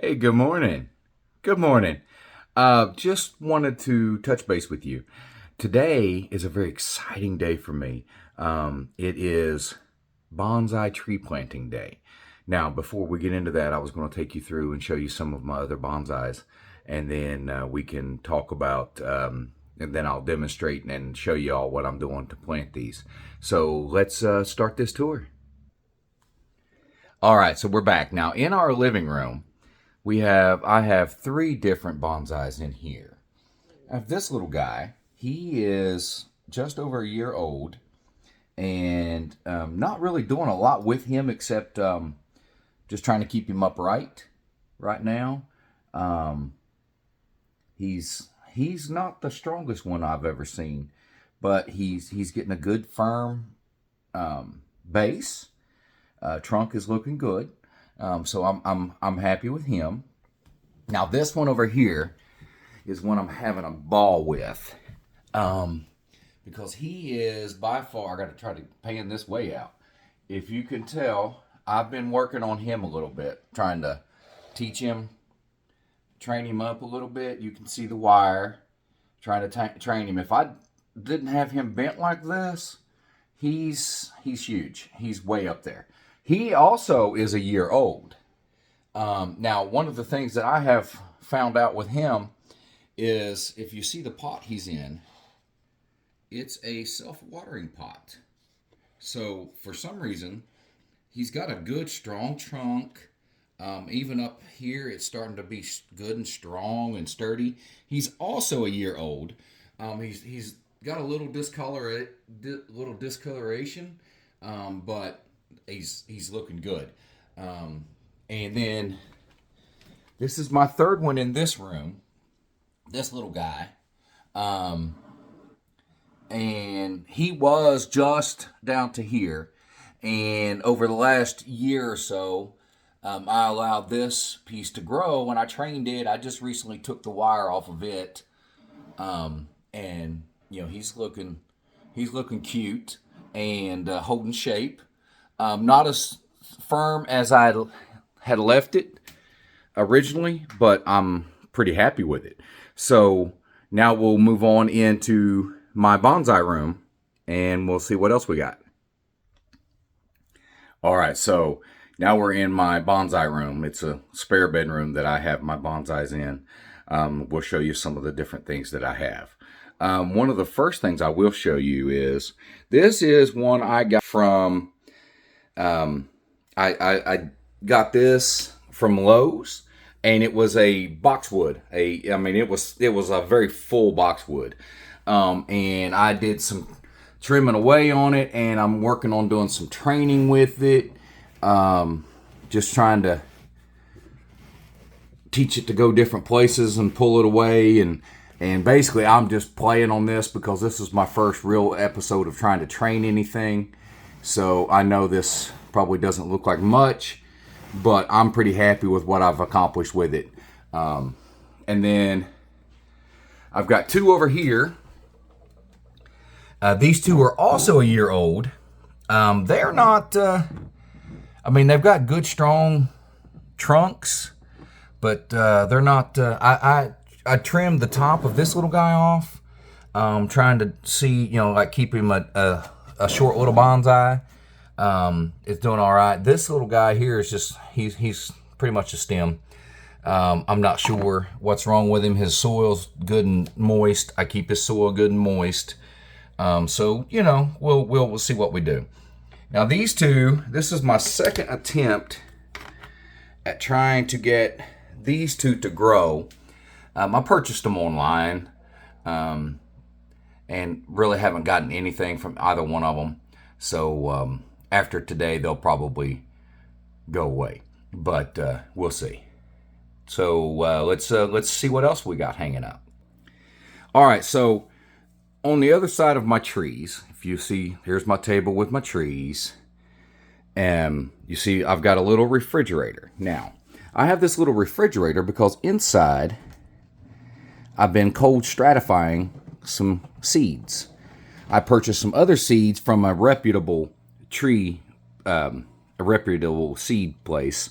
Hey, good morning. Good morning. Just wanted to touch base with you. Today is a very exciting day for me. It is Bonsai Tree Planting Day. Now, before we get into that, I was going to take you through and show you some of my other bonsais, and then we can talk about, and then I'll demonstrate and show you all what I'm doing to plant these. So let's start this tour. All right, so we're back. Now, in our living room, I have three different bonsais in here. I have this little guy. He is just over a year old, and not really doing a lot with him except just trying to keep him upright right now. Um, he's not the strongest one I've ever seen, but he's getting a good firm base. Trunk is looking good. So I'm happy with him. Now this one over here is one I'm having a ball with, because he is by far. I got to try to pan this way out. If you can tell, I've been working on him a little bit, trying to teach him, train him up a little bit. You can see the wire, trying to train him. If I didn't have him bent like this, he's huge. He's way up there. He also is a year old. Now, one of the things that I have found out with him is if you see the pot he's in, it's a self-watering pot. So for some reason, he's got a good strong trunk. Even up here, it's starting to be good and strong and sturdy. He's also a year old. He's got a little discoloration, but he's looking good. And then this is my third one in this room. This little guy, and he was just down to here. And over the last year or so, I allowed this piece to grow. When I trained it, I just recently took the wire off of it, and he's looking cute and holding shape. Not as firm as I had left it originally, but I'm pretty happy with it. So now we'll move on into my bonsai room and we'll see what else we got. All right, so now we're in my bonsai room. It's a spare bedroom that I have my bonsais in. We'll show you some of the different things that I have. One of the first things I will show you is this is one I got from I got this from Lowe's, and it was a boxwood. It was a very full boxwood, and I did some trimming away on it, and I'm working on doing some training with it. Just trying to teach it to go different places and pull it away, and basically I'm just playing on this because this is my first real episode of trying to train anything. So I know this probably doesn't look like much, but I'm pretty happy with what I've accomplished with it. And then I've got two over here. These two are also a year old. They're not, they've got good, strong trunks, but they're not, I trimmed the top of this little guy off, trying to see, keep him a short little bonsai. It's doing all right. This little guy here is just, he's pretty much a stem. I'm not sure what's wrong with him. His soil's good and moist. I keep his soil good and moist. So we'll see what we do. Now these two, this is my second attempt at trying to get these two to grow. I purchased them online, and really haven't gotten anything from either one of them. So after today, they'll probably go away, but we'll see. So let's see what else we got hanging up. All right, so on the other side of my trees, if you see, here's my table with my trees, and you see I've got a little refrigerator. Now, I have this little refrigerator because inside I've been cold stratifying some seeds. I purchased some other seeds from a reputable seed place.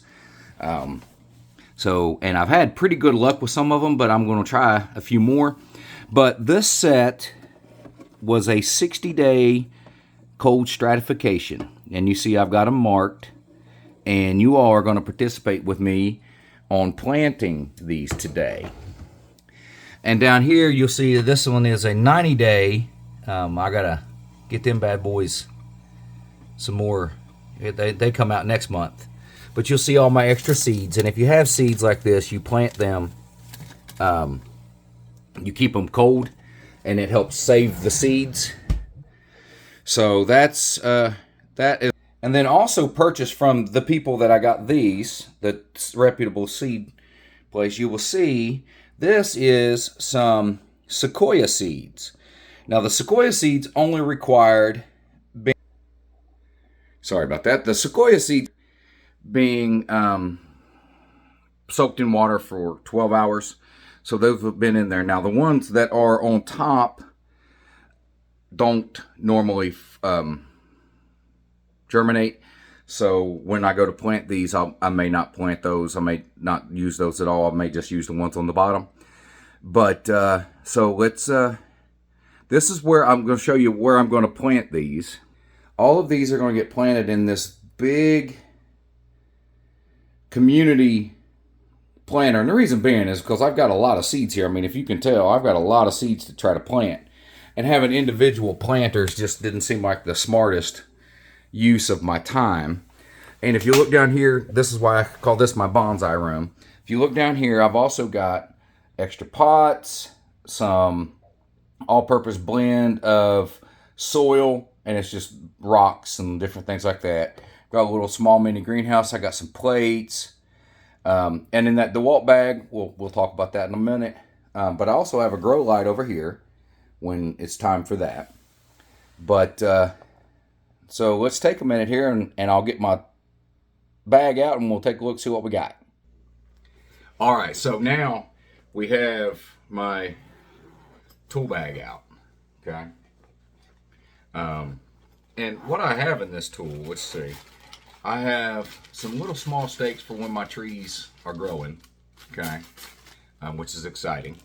So, and I've had pretty good luck with some of them, but I'm going to try a few more. But this set was a 60-day cold stratification. And you see I've got them marked. And you all are going to participate with me on planting these today. And down here you'll see this one is a 90-day. I got to get them bad boys some more. They come out next month. But you'll see all my extra seeds. And if you have seeds like this, you plant them. You keep them cold, and it helps save the seeds. So that is. And then also purchase from the people that I got these, the reputable seed place. You will see this is some sequoia seeds. Now the sequoia seeds only required. Sorry about that. The sequoia seeds being soaked in water for 12 hours. So those have been in there. Now the ones that are on top don't normally germinate. So when I go to plant these, I may not plant those. I may not use those at all. I may just use the ones on the bottom. But so let's, this is where I'm going to show you where I'm going to plant these. All of these are going to get planted in this big community planter. And the reason being is because I've got a lot of seeds here. I mean, if you can tell, I've got a lot of seeds to try to plant. And having individual planters just didn't seem like the smartest use of my time. And if you look down here, this is why I call this my bonsai room. If you look down here, I've also got extra pots, some all-purpose blend of soil, and it's just rocks and different things like that. Got a little small mini greenhouse. I got some plates. And in that DeWalt bag, we'll talk about that in a minute. But I also have a grow light over here when it's time for that. But so let's take a minute here, and I'll get my bag out, and we'll take a look, see what we got. All right, so now we have my tool bag out, okay? And what I have in this tool, let's see. I have some little small stakes for when my trees are growing, okay? Which is exciting.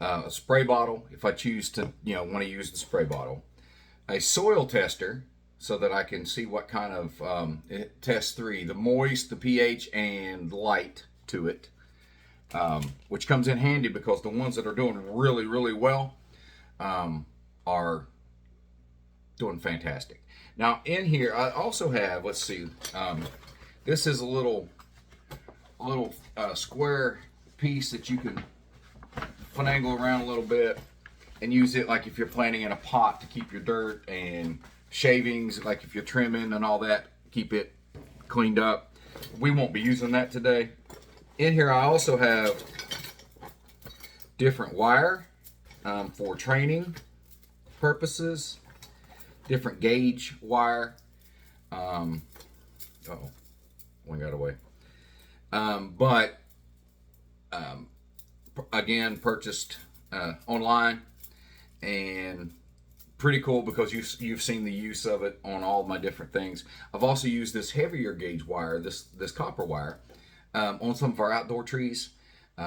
A spray bottle, if I choose to, want to use the spray bottle. A soil tester, so that I can see what kind of, it tests three, the moist, the pH, and light to it. Which comes in handy because the ones that are doing really, really well are doing fantastic. Now in here, I also have, let's see, this is a little square piece that you can finagle around a little bit and use it like if you're planting in a pot to keep your dirt and shavings, like if you're trimming and all that, keep it cleaned up. We won't be using that today. In here I also have different wire for training purposes, different gauge wire. One got away. Again, purchased online, and pretty cool because you've seen the use of it on all my different things. I've also used this heavier gauge wire, this copper wire, on some of our outdoor trees.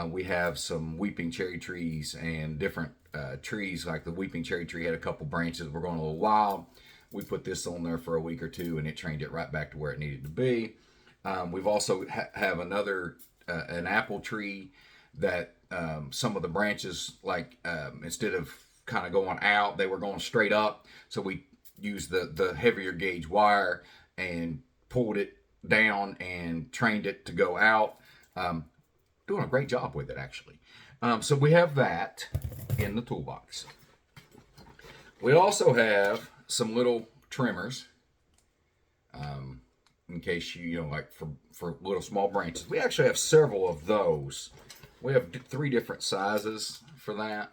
We have some weeping cherry trees and different trees, like the weeping cherry tree had a couple branches were going a little wild. We put this on there for a week or two, and it trained it right back to where it needed to be. We've also have another an apple tree that some of the branches, like instead of kind of going out, they were going straight up. So we used the heavier gauge wire and pulled it down and trained it to go out. Doing a great job with it, actually. So we have that in the toolbox. We also have some little trimmers, in case like for little small branches. We actually have several of those. We have 3 different sizes for that.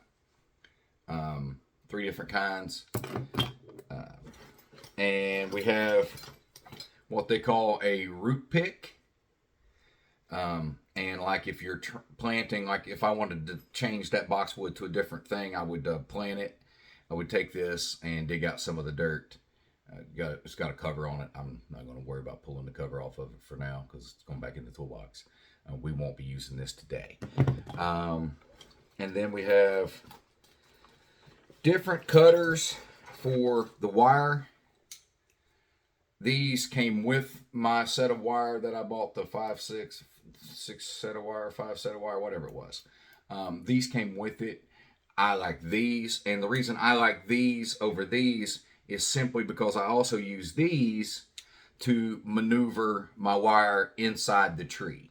3 different kinds. And we have what they call a root pick. And like if you're planting, like if I wanted to change that boxwood to a different thing, I would plant it. I would take this and dig out some of the dirt It's got a cover on it. I'm not going to worry about pulling the cover off of it for now because it's going back in the toolbox. We won't be using this today. And then we have different cutters for the wire. These came with my set of wire that I bought, the 6 set of wire, 5 set of wire, whatever it was. These came with it. I like these, and the reason I like these over these is simply because I also use these to maneuver my wire inside the tree.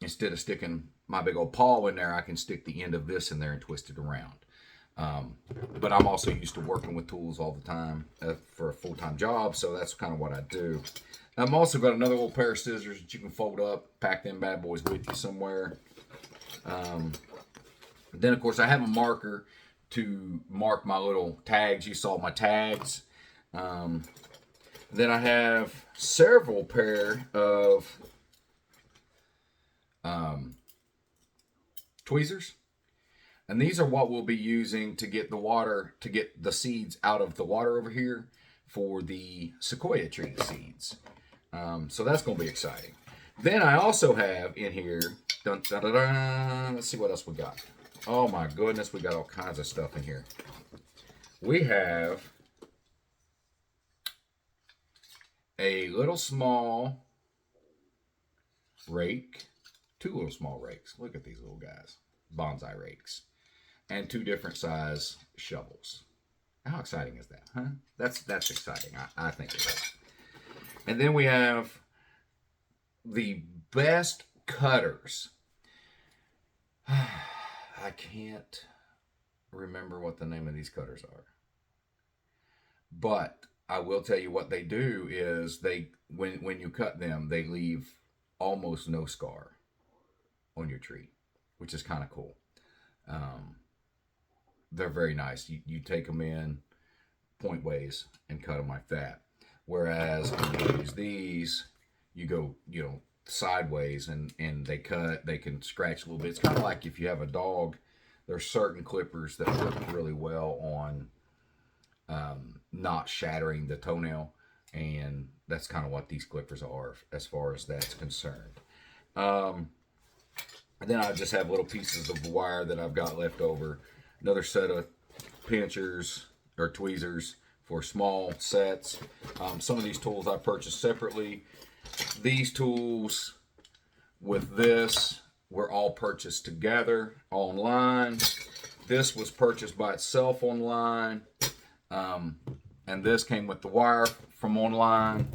Instead of sticking my big old paw in there, I can stick the end of this in there and twist it around. But I'm also used to working with tools all the time for a full-time job, so that's kind of what I do. I've also got another little pair of scissors that you can fold up, pack them bad boys with you somewhere. Then, of course, I have a marker to mark my little tags. You saw my tags. Then I have several pair of tweezers. And these are what we'll be using to get the water, to get the seeds out of the water over here for the sequoia tree seeds. So that's going to be exciting. Then I also have in here, dun, dun, dun, dun, let's see what else we got. Oh my goodness, we got all kinds of stuff in here. We have a little small rake, 2 little small rakes. Look at these little guys, bonsai rakes, and 2 different size shovels. How exciting is that, huh? That's exciting. I think it is. And then we have the best cutters. I can't remember what the name of these cutters are. But I will tell you what they do is when you cut them, they leave almost no scar on your tree, which is kind of cool. They're very nice. You take them in point ways and cut them like that. Whereas when you use these, you go, sideways and they cut, they can scratch a little bit. It's kind of like if you have a dog, there's certain clippers that work really well on not shattering the toenail, and that's kind of what these clippers are as far as that's concerned. And then I just have little pieces of wire that I've got left over. Another set of pinchers or tweezers for small sets. Some of these tools I purchased separately. These tools with this were all purchased together online. This was purchased by itself online. And this came with the wire from online.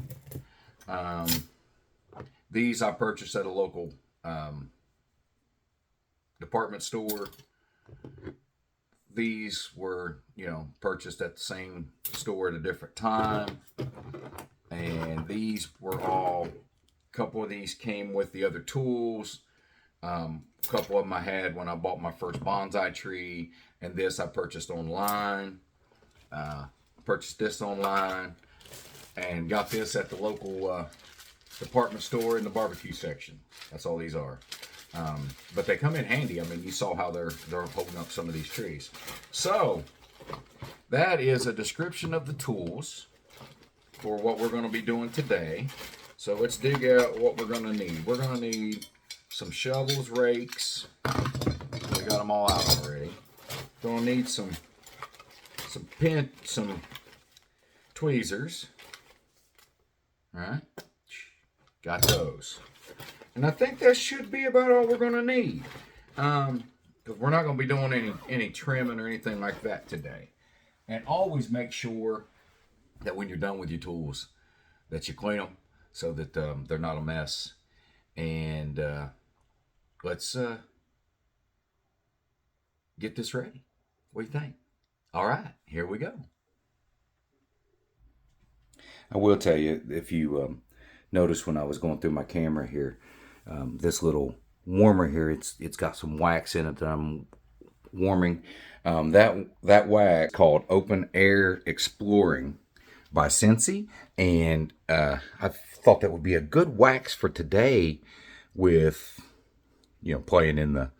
These I purchased at a local department store. These were, purchased at the same store at a different time. And these were all, a couple of these came with the other tools. A couple of them I had when I bought my first bonsai tree. And this I purchased online. Purchased this online. And got this at the local department store in the barbecue section. That's all these are. But they come in handy. I mean, you saw how they're holding up some of these trees. So, that is a description of the tools for what we're going to be doing today. So let's dig out what we're going to need. We're going to need some shovels, rakes. We got them all out already. Going to need some tweezers. All right, got those. And I think that should be about all we're going to need. Because we're not going to be doing any trimming or anything like that today. And always make sure that when you're done with your tools, that you clean them so that they're not a mess. And let's get this ready. What do you think? All right, here we go. I will tell you, if you notice when I was going through my camera here, this little warmer here, it's got some wax in it that I'm warming. That wax called Open Air Exploring by Scentsy, and I thought that would be a good wax for today with playing in the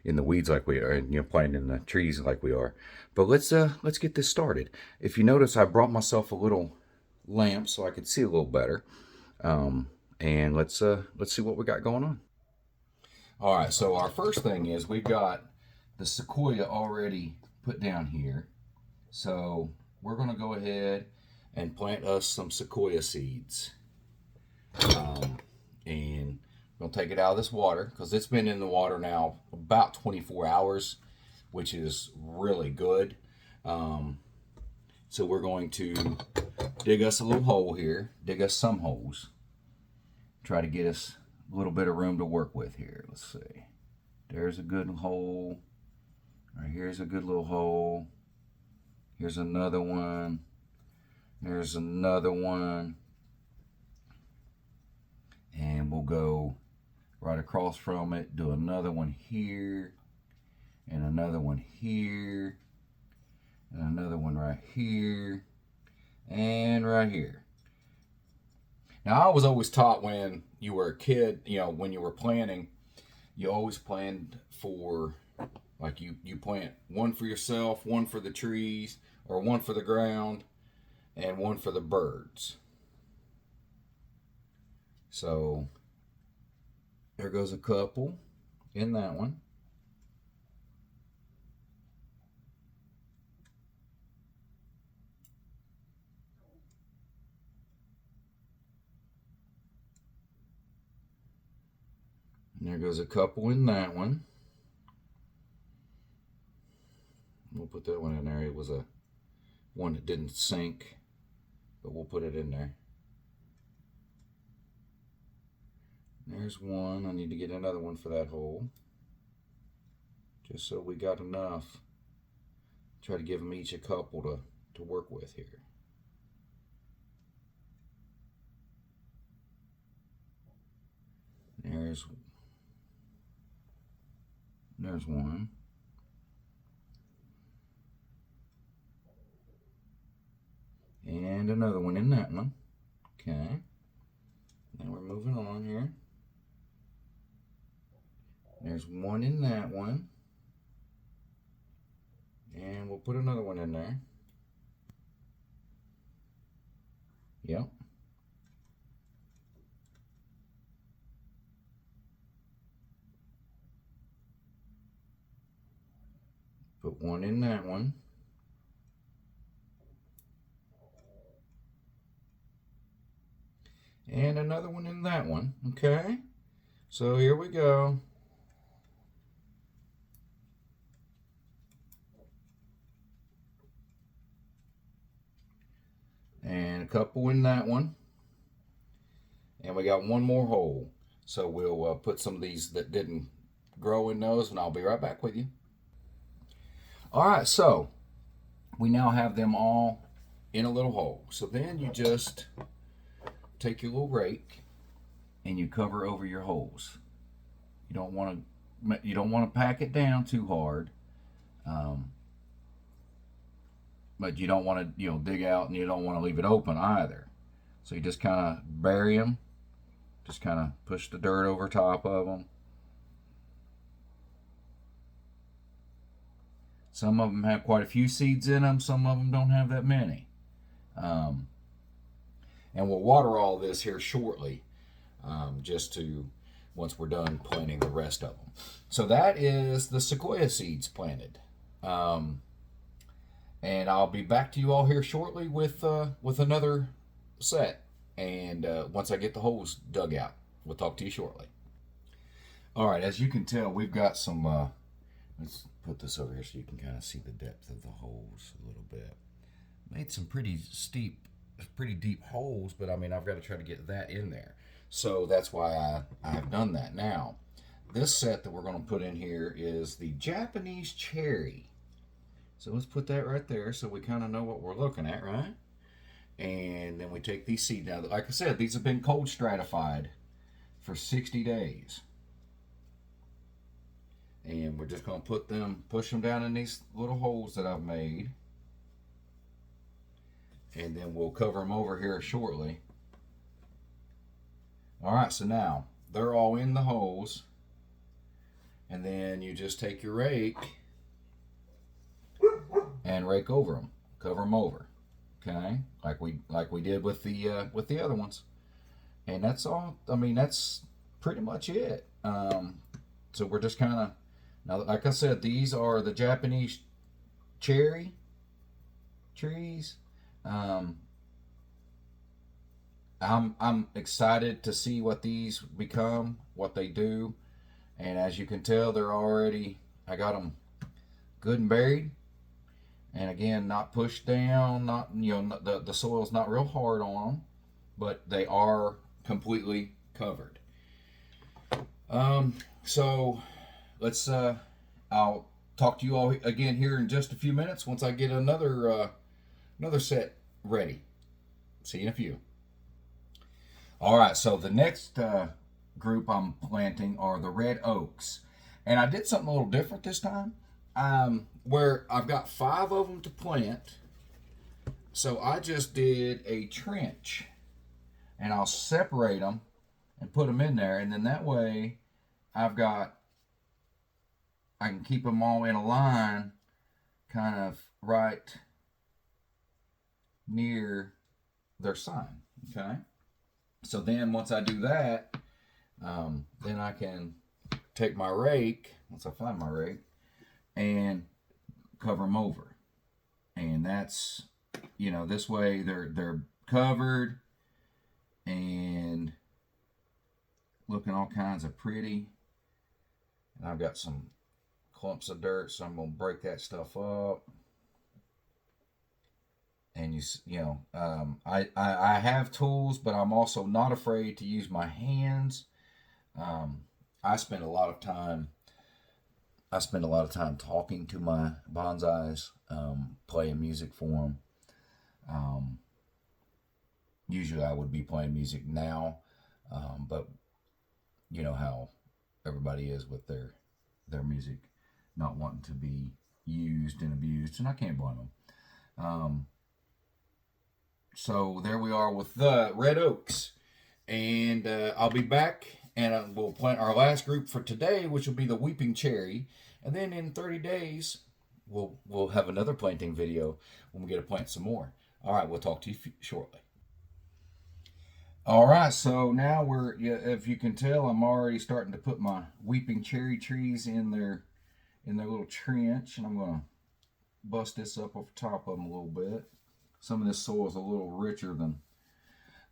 in the weeds like we are, and playing in the trees like we are. But let's get this started. If you notice, I brought myself a little lamp so I could see a little better. And let's see what we got going on. All right, so our first thing is we've got the sequoia already put down here. So we're going to go ahead and plant us some sequoia seeds. And we'll take it out of this water because it's been in the water now about 24 hours, which is really good. So we're going to dig us a little hole here, dig us some holes, try to get us a little bit of room to work with here. Let's see. There's a good hole. Right here's a good little hole. Here's another one. There's another one. And we'll go right across from it, do another one here, and another one here, and another one right here, and right here. Now, I was always taught when you were a kid, when you were planting, you always planned for, like you plant one for yourself, one for the trees, or one for the ground, and one for the birds. So there goes a couple in that one. And there goes a couple in that one. We'll put that one in there. It was a one that didn't sink, but we'll put it in there. There's one. I need to get another one for that hole, just so we got enough. Try to give them each a couple to work with here. There's one. And another one in that one. Okay. Now we're moving on here. There's one in that one. And we'll put another one in there. Yep. Put one in that one. And another one in that one. Okay. So here we go. And a couple in that one. And we got one more hole. So we'll put some of these that didn't grow in those, and I'll be right back with you. All right, so we now have them all in a little hole. So then you just take your little rake and you cover over your holes. You don't want to pack it down too hard. But you don't want to dig out, and you don't want to leave it open either. So you just kind of bury them, just kind of push the dirt over top of them. Some of them have quite a few seeds in them, some of them don't have that many. And we'll water all this here shortly, once we're done planting the rest of them. So that is the sequoia seeds planted. And I'll be back to you all here shortly with another set. And once I get the holes dug out, we'll talk to you shortly. All right, as you can tell, we've got some, let's put this over here so you can kind of see the depth of the holes a little bit. Made some pretty deep holes, but I mean, I've got to try to get that in there. So that's why I've done that. Now, this set that we're going to put in here is the Japanese cherry. So let's put that right there so we kind of know what we're looking at, right? And then we take these seeds. Now, like I said, these have been cold stratified for 60 days. And we're just going to push them down in these little holes that I've made. And then we'll cover them over here shortly. All right, so now they're all in the holes. And then you just take your rake and rake over them, cover them over, okay, like we did with the other ones. And that's all. I mean, that's pretty much it. So we're just kind of, now, like I said, these are the Japanese cherry trees. Um, I'm excited to see what these become, what they do, and as you can tell, they're already. I got them good and buried, and again, not pushed down. Not, the soil's not real hard on them, but they are completely covered. So let's. I'll talk to you all again here in just a few minutes once I get another set ready. See you in a few. All right, so the next group I'm planting are the red oaks. And I did something a little different this time, where I've got 5 of them to plant. So I just did a trench, and I'll separate them and put them in there. And then that way I can keep them all in a line, kind of right near their sign, okay? So then once I do that, then I can take my rake, once I find my rake, and cover them over. And that's, this way they're covered and looking all kinds of pretty. And I've got some clumps of dirt, so I'm going to break that stuff up. And I have tools, but I'm also not afraid to use my hands. I spend a lot of time talking to my bonsais, playing music for them. Usually I would be playing music now, but you know how everybody is with their music not wanting to be used and abused, and I can't blame them. So there we are with the red oaks, and I'll be back, and we'll plant our last group for today, which will be the weeping cherry, and then in 30 days we'll have another planting video when we get to plant some more. All right, we'll talk to you shortly. All right, so now if you can tell, I'm already starting to put my weeping cherry trees in their little trench, and I'm going to bust this up over top of them a little bit. Some of this soil is a little richer than,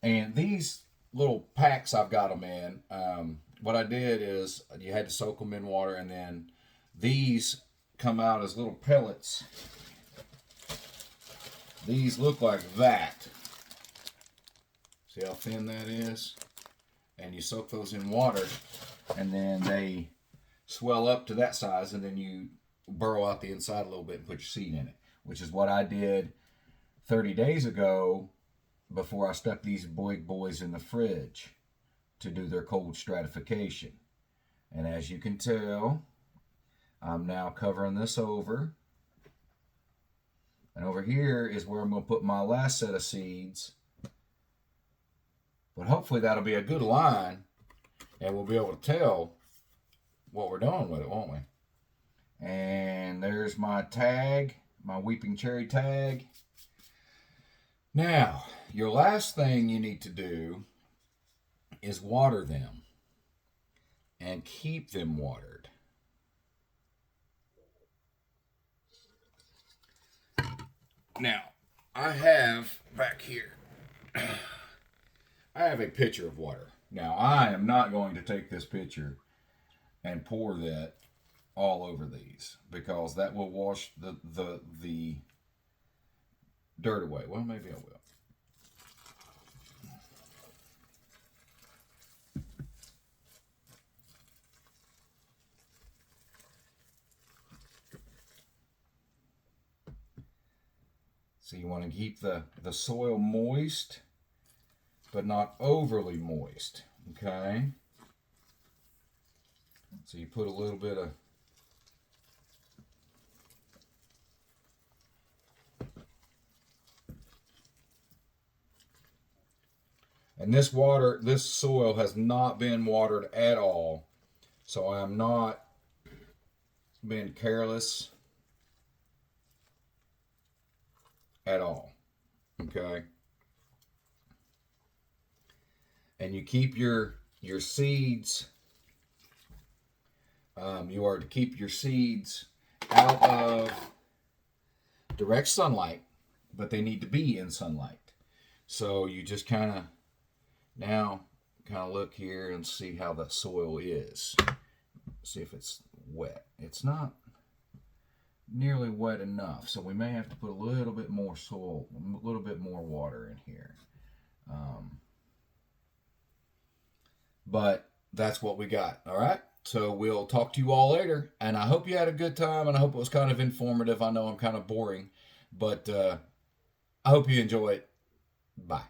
and these little packs I've got them in. What I did is you had to soak them in water, and then these come out as little pellets. These look like that. See how thin that is? And you soak those in water, and then they swell up to that size, and then you burrow out the inside a little bit and put your seed in it, which is what I did 30 days ago before I stuck these big boys in the fridge to do their cold stratification. And as you can tell, I'm now covering this over. And over here is where I'm going to put my last set of seeds. But hopefully that'll be a good line, and we'll be able to tell what we're doing with it, won't we? And there's my tag, my weeping cherry tag. Now, your last thing you need to do is water them and keep them watered. Now, I have back here, I have a pitcher of water. Now, I am not going to take this pitcher and pour that all over these, because that will wash the dirt away. Well, maybe I will. So you want to keep the soil moist, but not overly moist, okay? So you put a little bit of and this soil has not been watered at all, so I'm not been careless at all. Okay. And you keep your seeds. You are to keep your seeds out of direct sunlight, but they need to be in sunlight. So you just kind of look here and see how the soil is. See if it's wet. It's not nearly wet enough, so we may have to put a little bit more soil, a little bit more water in here. But that's what we got. All right. So we'll talk to you all later. And I hope you had a good time, and I hope it was kind of informative. I know I'm kind of boring, but I hope you enjoy it. Bye.